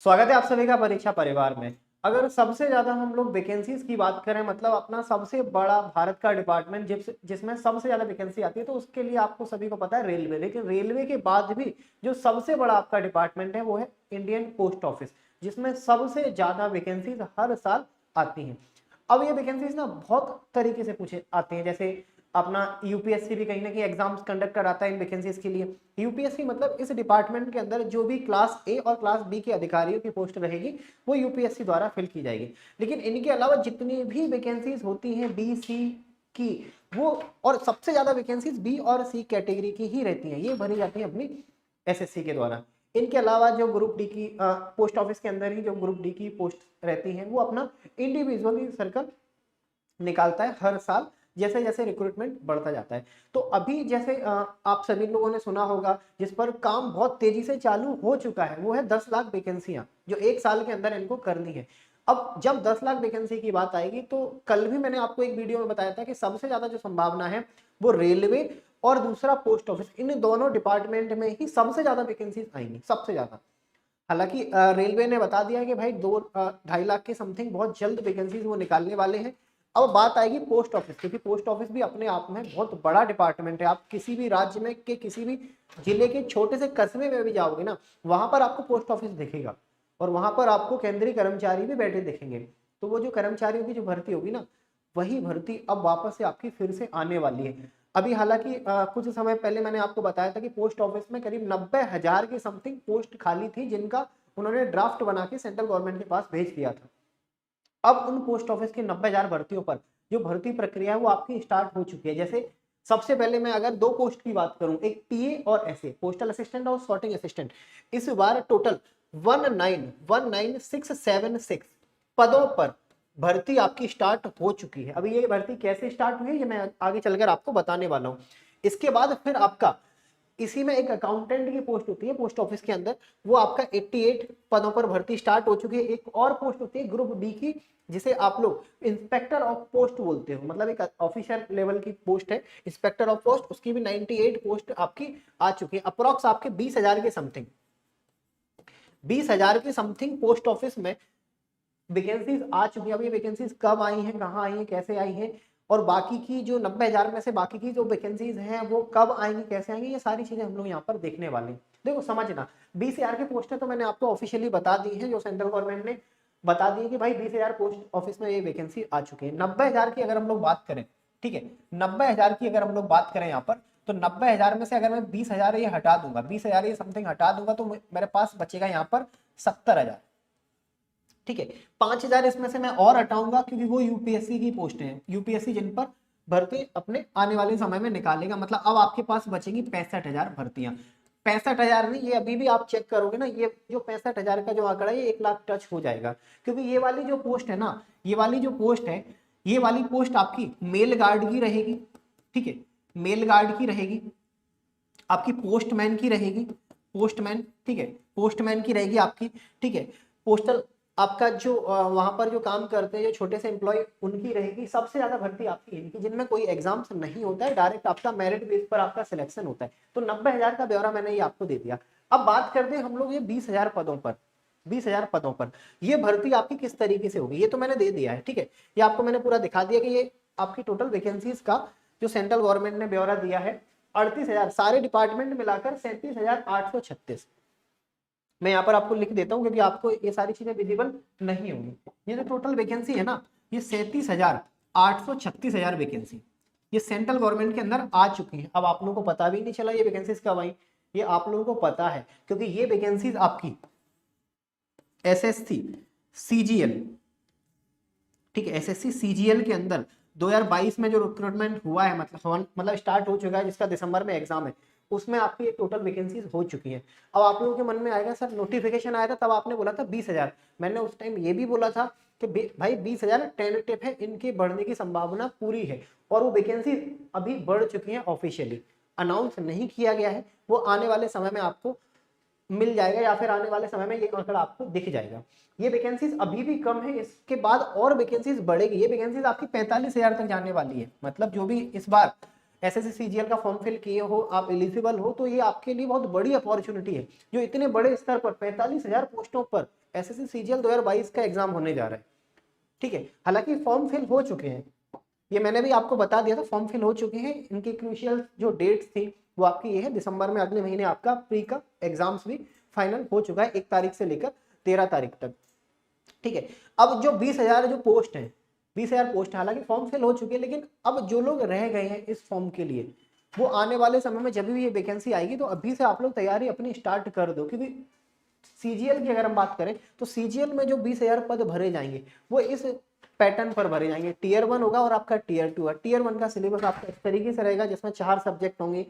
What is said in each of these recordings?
स्वागत है आप सभी का परीक्षा परिवार में। अगर सबसे ज्यादा हम लोग वैकेंसीज की बात करें, मतलब अपना सबसे बड़ा भारत का डिपार्टमेंट जिसमें सबसे ज्यादा वैकेंसी आती है, तो उसके लिए आपको सभी को पता है रेलवे। लेकिन रेलवे के बाद भी जो सबसे बड़ा आपका डिपार्टमेंट है वो है इंडियन पोस्ट ऑफिस, जिसमें सबसे ज्यादा वैकेंसीज हर साल आती हैं। अब ये वैकेंसीज ना बहुत तरीके से पूछे आते हैं, जैसे अपना यूपीएससी भी कहीं ना कहीं एग्जाम्स कंडक्ट कराता है इन वैकेंसीज के लिए। यूपीएससी मतलब इस डिपार्टमेंट के अंदर जो भी क्लास ए और क्लास बी के अधिकारियों की पोस्ट रहेगी वो यूपीएससी द्वारा फिल की जाएगी। लेकिन इनके अलावा जितनी भी वैकेंसीज होती हैं बी सी की, वो और सबसे ज्यादा वैकेंसीज बी और सी कैटेगरी की ही रहती हैं, ये भरी जाती हैं अपनी एसएससी के द्वारा। इनके अलावा जो ग्रुप डी की पोस्ट ऑफिस के अंदर ही जो ग्रुप डी की पोस्ट रहती हैं वो अपना इंडिविजुअली सर्कल निकालता है हर साल, जैसे जैसे रिक्रूटमेंट बढ़ता जाता है। तो अभी जैसे आप सभी लोगों ने सुना होगा, जिस पर काम बहुत तेजी से चालू हो चुका है, वो है 10 लाख वैकेंसियां जो एक साल के अंदर इनको करनी है। अब जब 10 लाख वैकेंसी की बात आएगी, तो कल भी मैंने आपको एक वीडियो में बताया था कि सबसे ज्यादा जो संभावना है वो रेलवे और दूसरा पोस्ट ऑफिस, इन दोनों डिपार्टमेंट में ही सबसे ज्यादा वैकेंसी आएंगी, सबसे ज्यादा। हालांकि रेलवे ने बता दिया है कि भाई 2-2.5 लाख के समथिंग बहुत जल्द वैकेंसीज वो निकालने वाले हैं। अब बात आएगी पोस्ट ऑफिस, क्योंकि पोस्ट ऑफिस भी अपने आप में बहुत बड़ा डिपार्टमेंट है। आप किसी भी राज्य में के किसी भी जिले के छोटे से कस्बे में भी जाओगे ना, वहां पर आपको पोस्ट ऑफिस दिखेगा और वहां पर आपको केंद्रीय कर्मचारी भी बैठे दिखेंगे। तो वो जो कर्मचारियों की जो भर्ती होगी ना, वही भर्ती अब वापस से आपकी फिर से आने वाली है। अभी हालांकि कुछ समय पहले मैंने आपको बताया था कि पोस्ट ऑफिस में करीब 90,000 की समथिंग पोस्ट खाली थी, जिनका उन्होंने ड्राफ्ट बना के सेंट्रल गवर्नमेंट के पास भेज दिया था। अब उन पोस्ट ऑफिस की 90,000 भर्तियों पर जो भर्ती प्रक्रिया है वो आपकी स्टार्ट हो चुकी है। जैसे सबसे पहले मैं अगर दो पोस्ट की बात करूं, एक पीए और एसए, पोस्टल असिस्टेंट और सॉर्टिंग असिस्टेंट, इस बार टोटल 19196 पदों पर भर्ती आपकी स्टार्ट हो चुकी है। अभी ये भर्ती कैसे स्टार्ट हुई है ये मैं आगे चलकर आपको बताने वाला हूं। इसके बाद फिर आपका इसी में एक अकाउंटेंट की पोस्ट होती है पोस्ट ऑफिस के अंदर, वो आपका 88 पदों पर भर्ती स्टार्ट हो चुकी है। एक और पोस्ट होती है ग्रुप डी की, जिसे आप लोग इंस्पेक्टर ऑफ पोस्ट बोलते हो, मतलब एक ऑफिसर लेवल की पोस्ट है इंस्पेक्टर ऑफ पोस्ट, उसकी भी 98 पोस्ट आपकी आ चुकी है। अप्रोक्स आपके 20,000 के समथिंग, 20,000 की समथिंग पोस्ट ऑफिस में वैकेंसीज आ चुकी है। अब ये वैकेंसीज कब आई हैं, कहाँ आई हैं, कैसे आई हैं, और बाकी की जो 90,000 में से बाकी की जो वैकेंसीज हैं वो कब आएंगी, कैसे आएंगी, ये सारी चीजें हम लोग यहाँ पर देखने वाले हैं। देखो समझना, 20,000 की पोस्टें तो मैंने आपको ऑफिशियली बता दी है, जो सेंट्रल गवर्नमेंट ने बता दी है कि भाई 20,000 पोस्ट ऑफिस में ये वैकेंसी आ चुकी है। 90,000 की अगर हम लोग बात करें, ठीक है, 90,000 की अगर हम लोग बात करें यहाँ पर, तो 90,000 में से अगर मैं 20,000 ये हटा दूंगा, 20,000 ये समथिंग हटा दूंगा, तो मेरे पास बचेगा यहाँ पर 70,000। ठीक है, 5,000 इसमें से मैं और हटाऊंगा क्योंकि वो यूपीएससी की पोस्ट है, यूपीएससी जिन पर भर्ती अपने आने वाले समय में निकालेगा। मतलब अब आपके पास बचेगी 65,000 भर्तियां। 65,000 नहीं, ये अभी भी आप चेक करोगे ना, ये जो 65,000 का जो आंकड़ा है ये 1 लाख टच हो जाएगा, क्योंकि ये वाली जो पोस्ट है ना, ये वाली जो पोस्ट है, ये वाली पोस्ट आपकी मेल गार्ड की रहेगी। ठीक है, मेल गार्ड की रहेगी, आपकी पोस्टमैन की रहेगी, पोस्टमैन, ठीक है, पोस्टमैन की रहेगी आपकी। ठीक है, पोस्टल आपका जो वहां पर जो काम करते हैं जो छोटे से एम्प्लॉय, उनकी रहेगी। सबसे ज्यादा भर्ती आपकी इनकी, जिनमें कोई एग्जाम्स नहीं होता है, डायरेक्ट आपका मेरिट बेस पर आपका सिलेक्शन होता है। तो 90,000 का ब्यौरा मैंने ये आपको दे दिया। अब बात करते हैं हम लोग ये 20,000 पदों पर। 20,000 पदों पर ये भर्ती आपकी किस तरीके से होगी ये तो मैंने दे दिया है। ठीक है, ये आपको मैंने पूरा दिखा दिया कि ये आपकी टोटल वैकेंसीज का जो सेंट्रल गवर्नमेंट ने ब्यौरा दिया है, 38,000, सारे डिपार्टमेंट मिलाकर 37,836। मैं यहाँ पर आपको लिख देता हूँ क्योंकि आपको ये सारी चीजें विजिबल नहीं होंगी। ये जो टोटल वैकेंसी है ना, ये 37,836,000 वैकेंसी ये सेंट्रल गवर्नमेंट के अंदर आ चुकी है। अब आप लोगों को पता भी नहीं चला ये वैकेंसीज कब आई, ये आप लोगों को पता है क्योंकि ये वैकेंसीज आपकी एसएससी सीजीएल, ठीक है, एसएससी सीजीएल के अंदर 2022 में जो रिक्रूटमेंट हुआ है, मतलब स्टार्ट हो चुका है, जिसका दिसंबर में एग्जाम है, उसमें आपकी एक टोटल वैकेंसीज हो चुकी है। अब आप लोगों के मन में आएगा सर नोटिफिकेशन आया था तब आपने बोला था 20,000, मैंने उस टाइम ये भी बोला था कि भाई 20,000 टेंटेटिव है, इनके बढ़ने की संभावना पूरी है, और वो वैकेंसी अभी बढ़ चुकी है, ऑफिशियली अनाउंस नहीं किया गया है, वो आने वाले समय में आपको मिल जाएगा, या फिर आने वाले समय में ये आंकड़ा आपको दिख जाएगा। ये वैकेंसीज अभी भी कम है, इसके बाद और वैकेंसीज बढ़ेगी। ये वैकेंसीज आपकी 45,000 तक जाने वाली है। मतलब जो भी इस बार एसएससी सीजीएल का फॉर्म फिल किए हो, आप एलिजिबल हो, तो ये आपके लिए बहुत बड़ी अपॉर्चुनिटी है। जो इतने बड़े स्तर पर 45,000 पोस्टों पर एसएससी सीजीएल 2022 का एग्जाम होने जा रहा है, ठीक है। हालांकि फॉर्म फिल हो चुके हैं, ये मैंने भी आपको बता दिया था, फॉर्म फिल हो चुके हैं। इनकी क्रूशियल जो डेट्स थी वो आपकी ये है, दिसंबर में अगले महीने आपका प्री का एग्जाम्स भी फाइनल हो चुका है 1 तारीख से लेकर 13 तारीख तक, ठीक है। अब जो 20,000 जो पोस्ट है, 20,000 पोस्ट है, हालांकि फॉर्म फिल हो चुके हैं, लेकिन अब जो लोग रह गए हैं इस फॉर्म के लिए, वो आने वाले समय में जब भी ये वैकेंसी आएगी तो अभी से आप लोग तैयारी अपनी स्टार्ट कर दो, क्योंकि सीजीएल की अगर हम बात करें तो सीजीएल में जो 20,000 पद भरे जाएंगे वो इस पैटर्न पर भरे जाएंगे। टियर 1 होगा और आपका टियर 2 है। टियर 1 का सिलेबस आपका इस तरीके से रहेगा जिसमें 4 सब्जेक्ट होंगे,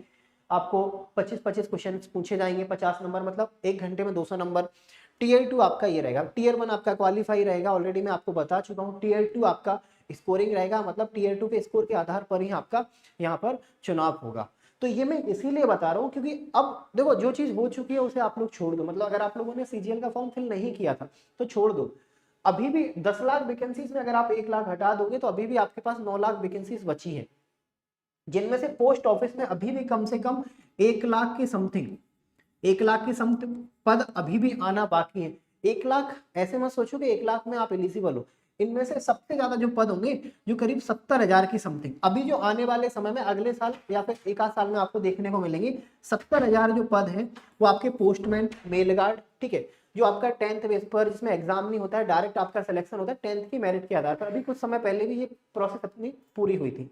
आपको 25-25 क्वेश्चन पूछे जाएंगे, 50 नंबर, मतलब 1 घंटे में 200 नंबर। टियर 2 आपका ये रहेगा। टियर 1 आपका क्वालिफाई रहेगा, ऑलरेडी मैं आपको बता चुका हूँ। टियर 2 आपका स्कोरिंग रहेगा, मतलब टीयर 2 के स्कोर के आधार पर ही आपका यहाँ पर चुनाव होगा। तो ये मैं इसीलिए बता रहा हूँ क्योंकि अब देखो जो चीज हो चुकी है उसे आप लोग छोड़ दो, मतलब अगर आप लोगों ने सीजीएल का फॉर्म फिल नहीं किया था तो छोड़ दो। अभी भी 10 लाख वैकेंसीज में अगर आप 1 लाख हटा दोगे तो अभी भी आपके पास 9 लाख वैकेंसीज बची है, जिनमें से पोस्ट ऑफिस में अभी भी कम से कम 1 लाख की समथिंग, 1 लाख की समथिंग पद अभी भी आना बाकी है। 1 लाख ऐसे मत सोचो कि 1 लाख में आप एलिजिबल हो, इनमें से सबसे ज्यादा जो पद होंगे जो करीब 70,000 की समथिंग अभी जो आने वाले समय में अगले साल या फिर 1 आध साल में आपको देखने को मिलेंगे। 70,000 जो पद है वो आपके पोस्टमैन, मेल गार्ड, ठीक है, जो आपका 10th बेस पर, जिसमें एग्जाम नहीं होता है, डायरेक्ट आपका सिलेक्शन होता है 10th की मेरिट के आधार पर। अभी कुछ समय पहले भी ये प्रोसेस अपनी पूरी हुई थी।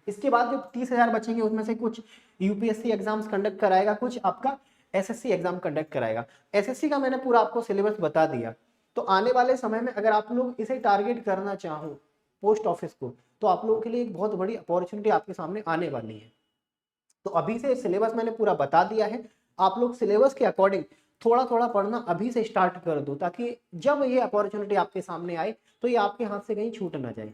इसके बाद जो 30,000 बचेंगे उसमें से कुछ यूपीएससी एग्जाम्स कंडक्ट कराएगा, कुछ आपका एसएससी एग्जाम कंडक्ट कराएगा। एसएससी का मैंने पूरा आपको सिलेबस बता दिया। तो आने वाले समय में अगर आप लोग इसे टारगेट करना चाहो पोस्ट ऑफिस को, तो आप लोगों के लिए एक बहुत बड़ी अपॉर्चुनिटी आपके सामने आने वाली है। तो अभी से सिलेबस मैंने पूरा बता दिया है, आप लोग सिलेबस के अकॉर्डिंग थोड़ा थोड़ा पढ़ना अभी से स्टार्ट कर दो, ताकि जब ये अपॉर्चुनिटी आपके सामने आए तो ये आपके हाथ से कहीं छूट ना जाए,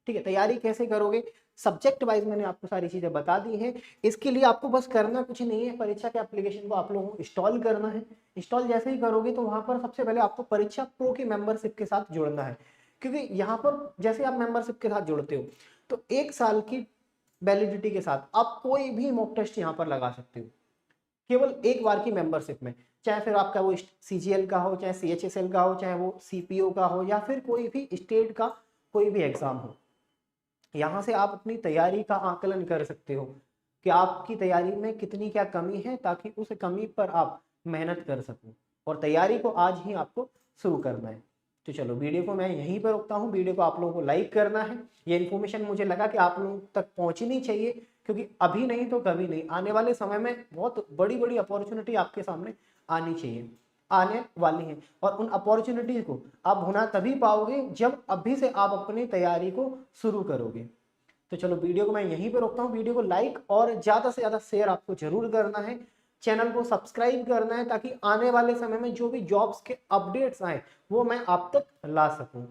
ठीक है। तैयारी कैसे करोगे, सब्जेक्ट वाइज मैंने आपको सारी चीजें बता दी हैं। इसके लिए आपको बस करना कुछ नहीं है, परीक्षा के एप्लीकेशन को आप लोगों को इंस्टॉल करना है। इंस्टॉल जैसे ही करोगे तो वहां पर सबसे पहले आपको परीक्षा प्रो की मेंबरशिप के साथ जुड़ना है, क्योंकि यहाँ पर जैसे आप मेंबरशिप के साथ जुड़ते हो तो 1 साल की वैलिडिटी के साथ आप कोई भी मॉक टेस्ट यहाँ पर लगा सकते हो, केवल 1 बार की मेंबरशिप में। चाहे फिर आपका वो सीजीएल का हो, चाहे सीएचएसएल का हो, चाहे वो सीपीओ का हो, या फिर कोई भी स्टेट का कोई भी एग्जाम हो, यहाँ से आप अपनी तैयारी का आकलन कर सकते हो कि आपकी तैयारी में कितनी क्या कमी है, ताकि उस कमी पर आप मेहनत कर सको। और तैयारी को आज ही आपको शुरू करना है। तो चलो वीडियो को मैं यहीं पर रोकता हूँ। वीडियो को आप लोगों को लाइक करना है। ये इन्फॉर्मेशन मुझे लगा कि आप लोगों तक पहुँचनी चाहिए, क्योंकि अभी नहीं तो कभी नहीं, आने वाले समय में बहुत बड़ी बड़ी अपॉर्चुनिटी आपके सामने आनी चाहिए, आने वाली हैं। और उन अपॉर्चुनिटीज को आप भुना तभी पाओगे जब अभी से आप अपनी तैयारी को शुरू करोगे। तो चलो वीडियो को मैं यहीं पे रोकता हूँ। वीडियो को लाइक और ज़्यादा से ज़्यादा शेयर आपको जरूर करना है। चैनल को सब्सक्राइब करना है, ताकि आने वाले समय में जो भी जॉब्स के अपडेट्स आए वो मैं आप तक ला सकूँ।